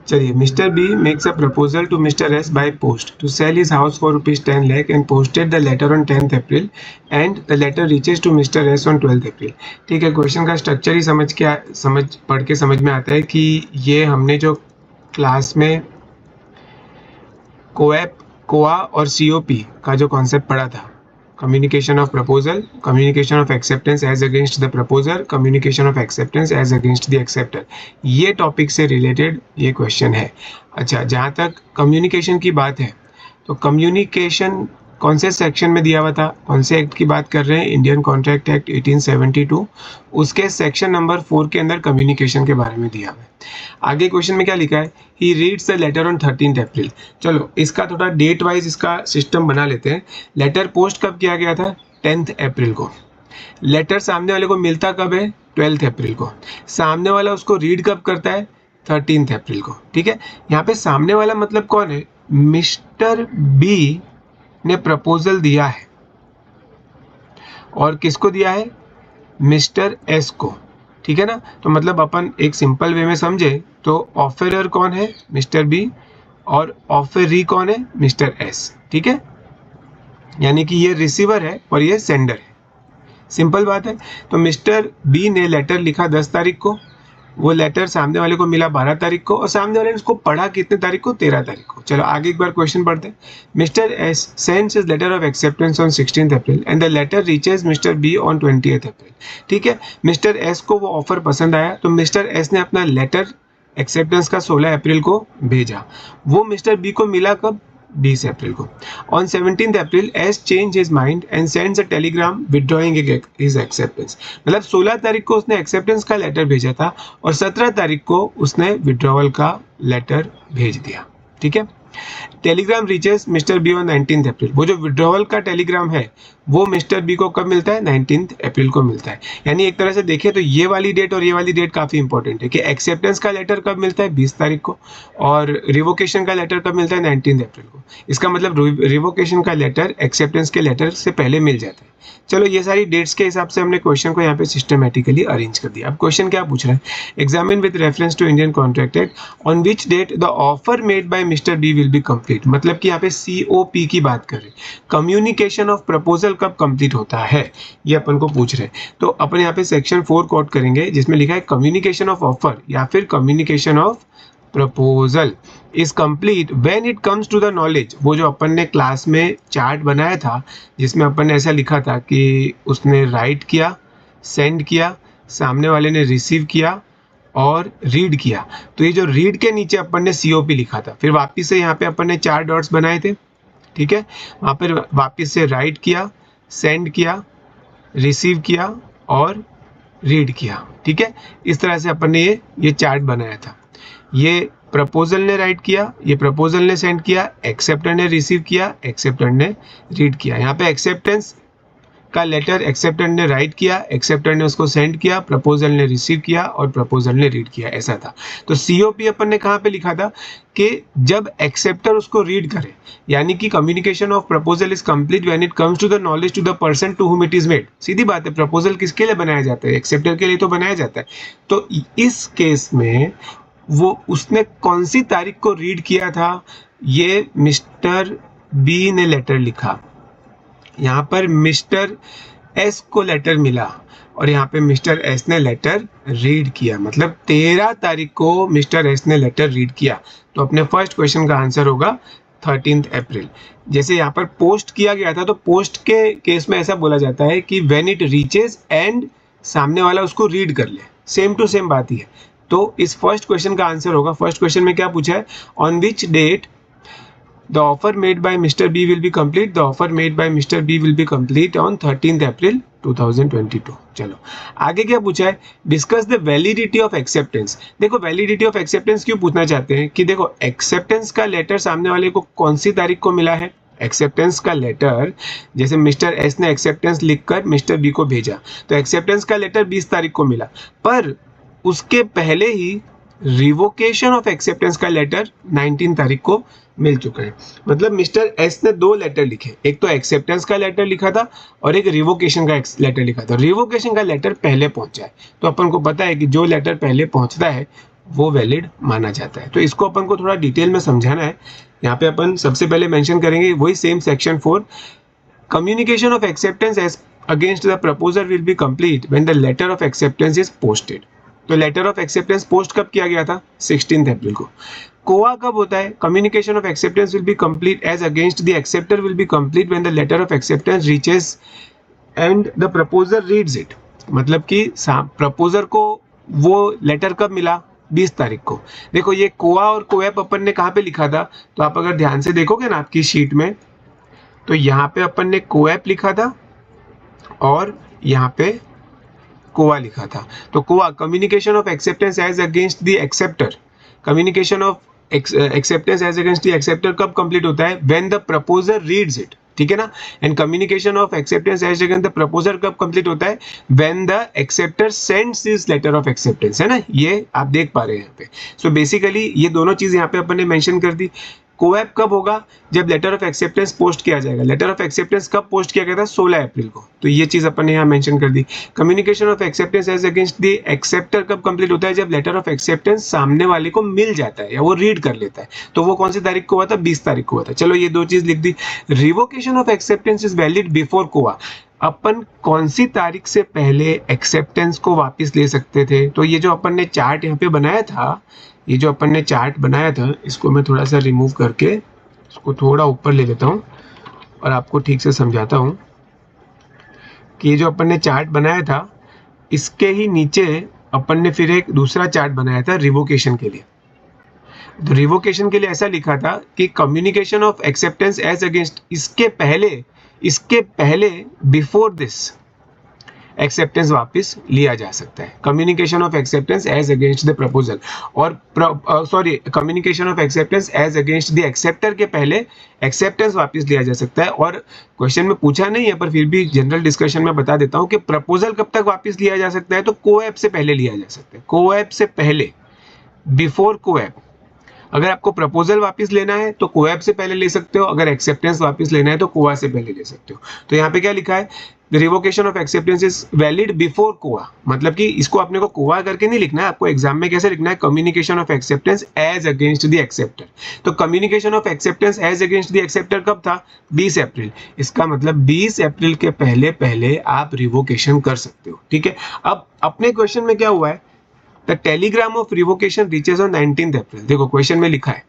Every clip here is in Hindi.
चलिए, mister B makes a proposal to mister S by post to sell his house for ₹10 lakh and posted the letter on 10th April and the letter reaches to mister S on 12th April. ठीक है, क्वेश्चन का स्ट्रक्चर ही पढ़ के समझ में आता है कि ये हमने जो क्लास में कोएप, कोआ और सीओपी का जो कॉन्सेप्ट पढ़ा था, communication of proposal, communication of acceptance as against the proposer, communication of acceptance as against the acceptor, ये टॉपिक से रिलेटेड ये क्वेश्चन है। अच्छा, जहाँ तक कम्युनिकेशन की बात है तो कम्युनिकेशन कौन से सेक्शन में दिया हुआ था, कौन से एक्ट की बात कर रहे हैं, इंडियन कॉन्ट्रैक्ट एक्ट 1872, उसके सेक्शन नंबर 4 के अंदर कम्युनिकेशन के बारे में दिया हुआ है। आगे क्वेश्चन में क्या लिखा है, he reads the letter on 13th अप्रैल। चलो इसका थोड़ा डेट वाइज इसका सिस्टम बना लेते हैं। लेटर पोस्ट कब किया गया था, 10th अप्रैल को। लेटर सामने वाले को मिलता कब है, 12th अप्रैल को। सामने वाला उसको रीड कब करता है, 13th अप्रैल को। ठीक है, यहाँ पे सामने वाला मतलब कौन है, मिस्टर बी ने प्रपोजल दिया है और किसको दिया है, मिस्टर एस को। ठीक है ना, तो मतलब अपन एक सिंपल वे में समझे तो ऑफरर कौन है, मिस्टर बी, और ऑफरी कौन है, मिस्टर एस। ठीक है, यानी कि ये रिसीवर है और ये सेंडर है। सिंपल बात है। तो मिस्टर बी ने लेटर लिखा 10 तारीख को, वो लेटर सामने वाले को मिला 12 तारीख को, और सामने वाले ने उसको पढ़ा कितने तारीख को, 13 तारीख को। चलो आगे एक बार क्वेश्चन पढ़ते हैं। Mister S sends his letter of acceptance on 16th April and the letter reaches mister B on 20th April. ठीक है, मिस्टर एस को वो ऑफर पसंद आया तो मिस्टर एस ने अपना लेटर एक्सेप्टेंस का 16 अप्रैल को भेजा। वो मिस्टर बी को मिला कब, 20 अप्रैल को। On 17th April S change his mind and sends a Telegram withdrawing his acceptance. मतलब 16 तारीख को उसने एक्सेप्टेंस का लेटर भेजा था और 17 तारीख को उसने विड्रॉवल का लेटर भेज दिया। ठीक है, Telegram reaches mister B on 19th अप्रैल। वो जो विड्रॉवल का टेलीग्राम है वो मिस्टर बी को कब मिलता है, 19th अप्रैल को मिलता है। यानी एक तरह से देखें तो ये वाली डेट और ये वाली डेट काफ़ी इंपॉर्टेंट है कि एक्सेप्टेंस का लेटर कब मिलता है, 20 तारीख को, और रिवोकेशन का लेटर कब मिलता है, 19th अप्रैल को। इसका मतलब रिवोकेशन का लेटर एक्सेप्टेंस के लेटर से पहले मिल जाता है। चलो ये सारी डेट्स के हिसाब से हमने क्वेश्चन को यहाँ पे सिस्टमेटिकली अरेंज कर दिया। अब क्वेश्चन क्या पूछ रहा है, examine with reference to Indian contract act on which date the offer made by mister B will be complete. मतलब कि यहाँ पे COP की बात कर रहे हैं, कम्युनिकेशन ऑफ प्रपोजल कब कंप्लीट होता है, ये अपन को पूछ रहे हैं। तो अपन यहाँ पे सेक्शन 4 कोट करेंगे जिसमें लिखा है कम्युनिकेशन ऑफ ऑफर या फिर communication of proposal is complete when it comes to the knowledge. वो जो अपन ने क्लास में चार्ट बनाया था जिसमें अपन ने ऐसा लिखा था कि उसने राइट किया, सेंड किया, सामने वाले ने रिसीव किया और रीड किया। तो ये जो रीड के नीचे अपन ने COP लिखा था, फिर वापस से यहाँ पे अपन ने 4 डॉट्स बनाए थे। ठीक है, वहाँ पर वापस से राइट किया, सेंड किया, रिसीव किया और रीड किया। ठीक है, इस तरह से अपन ने ये चार्ट बनाया था। ये प्रपोजल ने राइट किया, ये प्रपोजल ने सेंड किया, एक्सेप्टर ने रिसीव किया, एक्सेप्टर ने रीड किया। यहाँ पे एक्सेप्टेंस का लेटर एक्सेप्टर ने राइट किया, एक्सेप्टर ने उसको सेंड किया, प्रपोजल ने रिसीव किया और प्रपोजल ने रीड किया, ऐसा था। तो COP अपन ने कहाँ पे लिखा था कि जब एक्सेप्टर उसको रीड करे, यानी कि communication of proposal is complete when it comes to the knowledge to the person to whom it is made. सीधी बात है, प्रपोजल किसके लिए बनाया जाता है, एक्सेप्टर के लिए तो बनाया जाता है। तो इस केस में वो उसने कौन सी तारीख को रीड किया था, ये मिस्टर बी ने लेटर लिखा, यहाँ पर मिस्टर एस को लेटर मिला और यहाँ पे मिस्टर एस ने लेटर रीड किया। मतलब 13 तारीख को मिस्टर एस ने लेटर रीड किया। तो अपने फर्स्ट क्वेश्चन का आंसर होगा 13th अप्रैल। जैसे यहाँ पर पोस्ट किया गया था तो पोस्ट के केस में ऐसा बोला जाता है कि व्हेन इट रीचेज एंड सामने वाला उसको रीड कर ले, सेम टू सेम बात ही है। तो इस फर्स्ट क्वेश्चन का आंसर होगा, फर्स्ट क्वेश्चन में क्या पूछा है, on which date the offer made by Mr. B will be complete, the offer made by Mr. B will be complete on 13th April 2022। चलो आगे क्या पूछा है, discuss the validity of acceptance. देखो वैलिडिटी ऑफ एक्सेप्टेंस क्यों पूछना चाहते हैं कि देखो एक्सेप्टेंस का लेटर सामने वाले को कौन सी तारीख को मिला है, एक्सेप्टेंस का लेटर, जैसे मिस्टर एस ने एक्सेप्टेंस लिखकर मिस्टर बी को भेजा तो एक्सेप्टेंस का लेटर 20 तारीख को मिला, पर उसके पहले ही रिवोकेशन ऑफ एक्सेप्टेंस का लेटर 19 तारीख को मिल चुका है। मतलब मिस्टर एस ने 2 लेटर लिखे, एक तो एक्सेप्टेंस का लेटर लिखा था और एक रिवोकेशन का लेटर लिखा था। रिवोकेशन का लेटर पहले पहुंचा है तो अपन को पता है कि जो लेटर पहले पहुंचता है वो वैलिड माना जाता है। तो इसको अपन को थोड़ा डिटेल में समझाना है। यहाँ पे अपन सबसे पहले मेंशन करेंगे वही same section 4, communication of acceptance as against the proposer will be complete when the letter of acceptance is posted. तो लेटर ऑफ एक्सेप्टेंस पोस्ट कब किया गया था? 16 अप्रैल को। कोआ कब होता है? Communication of acceptance will be complete as against the acceptor will be complete when the letter of acceptance reaches and the proposer reads it. मतलब कि प्रपोजर को वो लेटर कब मिला? 20 तारीख को। देखो ये कोआ और कोएप अपन ने कहाँ पे लिखा था? तो आप अगर ध्यान से देखोगे ना आपकी शीट में, तो यहाँ पे अपन ने कोएप लिखा था और यहाँ पे कोआ लिखा था। तो COA communication of acceptance as against the acceptor, communication of acceptance as against the acceptor कब कंप्लीट होता है? When the proposer reads it, ठीक है ना। And communication of acceptance as against the proposer कब कंप्लीट होता है? When the acceptor sends his letter of acceptance, है ना, ये आप देख पा रहे हैं यहाँ पे। सो बेसिकली ये दोनों चीज यहाँ पे अपन ने मेंशन कर दी। कोएप कब होगा? जब लेटर ऑफ एक्सेप्टेंस पोस्ट किया जाएगा। लेटर ऑफ एक्सेप्टेंस कब पोस्ट किया गया था? 16 अप्रैल को। तो ये चीज अपन ने यहाँ मेंशन कर दी। Communication of acceptance as against the acceptor कब कंप्लीट होता है? जब लेटर ऑफ एक्सेप्टेंस सामने वाले को मिल जाता है या वो रीड कर लेता है। तो वो कौन सी तारीख को हुआ था? 20 तारीख को हुआ था। चलो ये दो चीज लिख दी। Revocation of acceptance is valid before COA. अपन कौन सी तारीख से पहले एक्सेप्टेंस को वापस ले सकते थे? तो ये जो अपन ने चार्ट यहाँ पे बनाया था, ये जो अपन ने चार्ट बनाया था, इसको मैं थोड़ा सा रिमूव करके इसको थोड़ा ऊपर ले लेता हूँ और आपको ठीक से समझाता हूँ कि ये जो अपन ने चार्ट बनाया था, इसके ही नीचे अपन ने फिर एक दूसरा चार्ट बनाया था रिवोकेशन के लिए। तो रिवोकेशन के लिए ऐसा लिखा था कि communication of acceptance as against, इसके पहले बिफोर दिस एक्सेप्टेंस वापस लिया जा सकता है। Communication of acceptance as against the proposal, और communication of acceptance as against the acceptor के पहले एक्सेप्टेंस वापस लिया जा सकता है। और क्वेश्चन में पूछा नहीं है पर फिर भी जनरल डिस्कशन में बता देता हूं कि प्रपोजल कब तक वापस लिया जा सकता है? तो कोएप से पहले लिया जा सकता है। कोएप से पहले, बिफोर कोएप। अगर आपको प्रपोजल वापस लेना है तो कोएप से पहले ले सकते हो, अगर एक्सेप्टेंस वापस लेना है तो कोआ से पहले ले सकते हो। तो यहाँ पे क्या लिखा है? The revocation of acceptance is valid before COA. मतलब कि इसको अपने को कोआ करके नहीं लिखना है, आपको एग्जाम में कैसे लिखना है? Communication of acceptance as against the acceptor. तो communication of acceptance as against the acceptor कब था? 20 अप्रैल। इसका मतलब 20 अप्रैल के पहले पहले आप रिवोकेशन कर सकते हो, ठीक है। अब अपने क्वेश्चन में क्या हुआ है? The Telegram of revocation reaches on 19 अप्रैल। देखो क्वेश्चन में लिखा है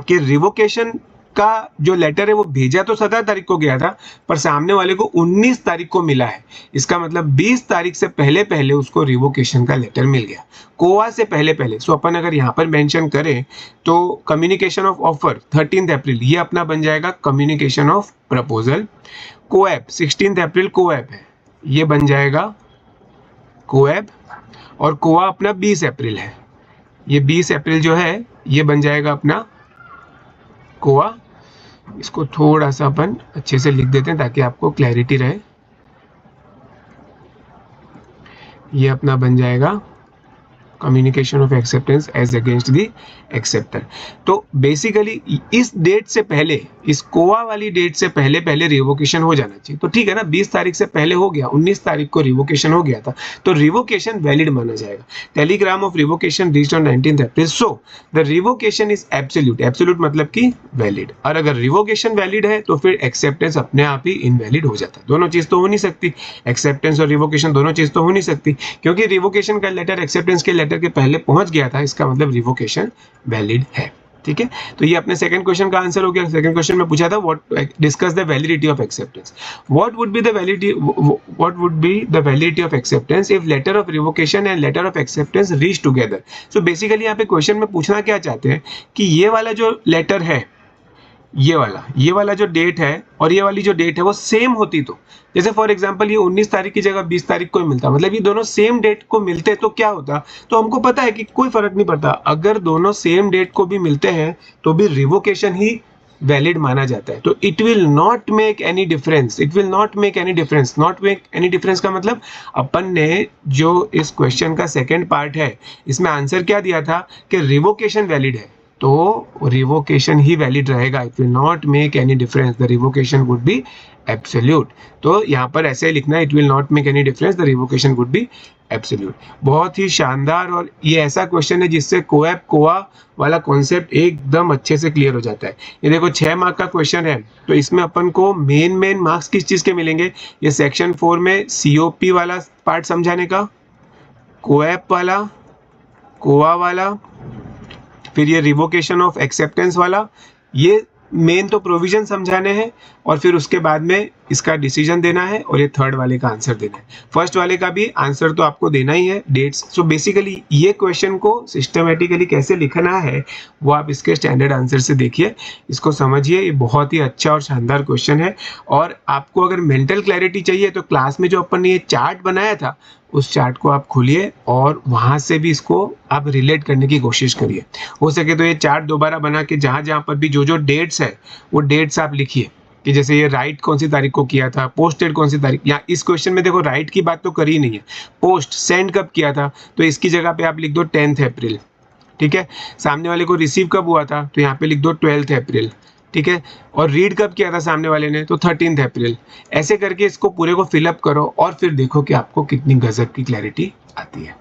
कि रिवोकेशन का जो लेटर है वो भेजा तो 17 तारीख को गया था, पर सामने वाले को 19 तारीख को मिला है। इसका मतलब 20 तारीख से पहले पहले उसको रिवोकेशन का लेटर मिल गया, कोआ से पहले पहले। सो अपन अगर यहाँ पर मेंशन करें तो कम्युनिकेशन ऑफ ऑफर 13 अप्रैल, ये अपना बन जाएगा communication of proposal. Koepp 16 April Koepp है, ये बन जाएगा कोएप। और कोआ अपना 20 अप्रैल है, ये 20 अप्रैल जो है ये बन जाएगा अपना कोआ। इसको थोड़ा सा अपन अच्छे से लिख देते हैं ताकि आपको क्लैरिटी रहे। ये अपना बन जाएगा communication of acceptance as against the acceptor. तो बेसिकली इस डेट से पहले, इस कोआ वाली डेट से पहले पहले रिवोकेशन हो जाना चाहिए। तो ठीक है ना, 20 तारीख से पहले हो गया, 19 तारीख को रिवोकेशन हो गया था, तो रिवोकेशन वैलिड माना जाएगा। Telegram of revocation reached on 19 April, so the revocation is absolute. Absolute मतलब कि वैलिड। और अगर रिवोकेशन वैलिड है तो फिर एक्सेप्टेंस अपने आप ही इनवैलिड हो जाता है। दोनों चीज तो हो नहीं सकती, एक्सेप्टेंस और रिवोकेशन दोनों चीज तो हो नहीं सकती, क्योंकि रिवोकेशन का लेटर एक्सेप्टेंस के लेटर के पहले पहुंच गया था, इसका मतलब रिवोकेशन वैलिड है, ठीक है। तो ये अपने सेकंड क्वेश्चन का आंसर हो गया। सेकंड क्वेश्चन में पूछा था what discuss the validity of acceptance. What would be the validity of acceptance if letter of revocation and letter of acceptance reach together. So basically यहाँ पे क्वेश्चन में पूछना क्या चाहते हैं कि ये वाला जो लेटर है, ये वाला जो डेट है और ये वाली जो डेट है वो सेम होती, तो जैसे फॉर एग्जांपल ये 19 तारीख की जगह 20 तारीख को ही मिलता, मतलब ये दोनों सेम डेट को मिलते तो क्या होता? तो हमको पता है कि कोई फर्क नहीं पड़ता, अगर दोनों सेम डेट को भी मिलते हैं तो भी रिवोकेशन ही वैलिड माना जाता है। तो it will not make any difference, it will not make any difference. Not make any difference का मतलब अपन ने जो इस क्वेश्चन का सेकेंड पार्ट है इसमें आंसर क्या दिया था कि रिवोकेशन वैलिड है, तो रिवोकेशन ही वैलिड रहेगा। It will not make any difference, the revocation would be absolute. तो यहाँ पर ऐसे लिखना है, it will not make any difference, the revocation would be absolute. बहुत ही शानदार, और ये ऐसा क्वेश्चन है जिससे कोएप कोआ वाला कॉन्सेप्ट एकदम अच्छे से क्लियर हो जाता है। ये देखो 6 मार्क का क्वेश्चन है, तो इसमें अपन को मेन मार्क्स किस चीज़ के मिलेंगे? ये सेक्शन 4 में सीओपी वाला पार्ट समझाने का, कोएप वाला, कोआ वाला, फिर ये रिवोकेशन ऑफ एक्सेप्टेंस वाला, ये मेन तो प्रोविजन समझाने हैं, और फिर उसके बाद में इसका डिसीजन देना है, और ये थर्ड वाले का आंसर देना है। फर्स्ट वाले का भी आंसर तो आपको देना ही है, डेट्स। सो बेसिकली ये क्वेश्चन को सिस्टमेटिकली कैसे लिखना है वो आप इसके स्टैंडर्ड आंसर से देखिए, इसको समझिए। ये बहुत ही अच्छा और शानदार क्वेश्चन है। और आपको अगर मेंटल क्लैरिटी चाहिए तो क्लास में जो अपन ने ये चार्ट बनाया था, उस चार्ट को आप खोलिए और वहां से भी इसको आप रिलेट करने की कोशिश करिए। हो सके तो ये चार्ट दोबारा बना के जहां जहां पर भी जो जो डेट्स है वो डेट्स आप लिखिए, कि जैसे ये राइट कौन सी तारीख को किया था, पोस्टेड कौन सी तारीख। यहाँ इस क्वेश्चन में देखो राइट की बात तो करी नहीं है, पोस्ट सेंड कब किया था, तो इसकी जगह पे आप लिख दो 10 अप्रैल। ठीक है, सामने वाले को रिसीव कब हुआ था, तो यहाँ पे लिख दो 12 अप्रैल। ठीक है, और रीड कब किया था सामने वाले ने, तो 13 अप्रैल। ऐसे करके इसको पूरे को फिलअप करो और फिर देखो कि आपको कितनी गजब की क्लैरिटी आती है।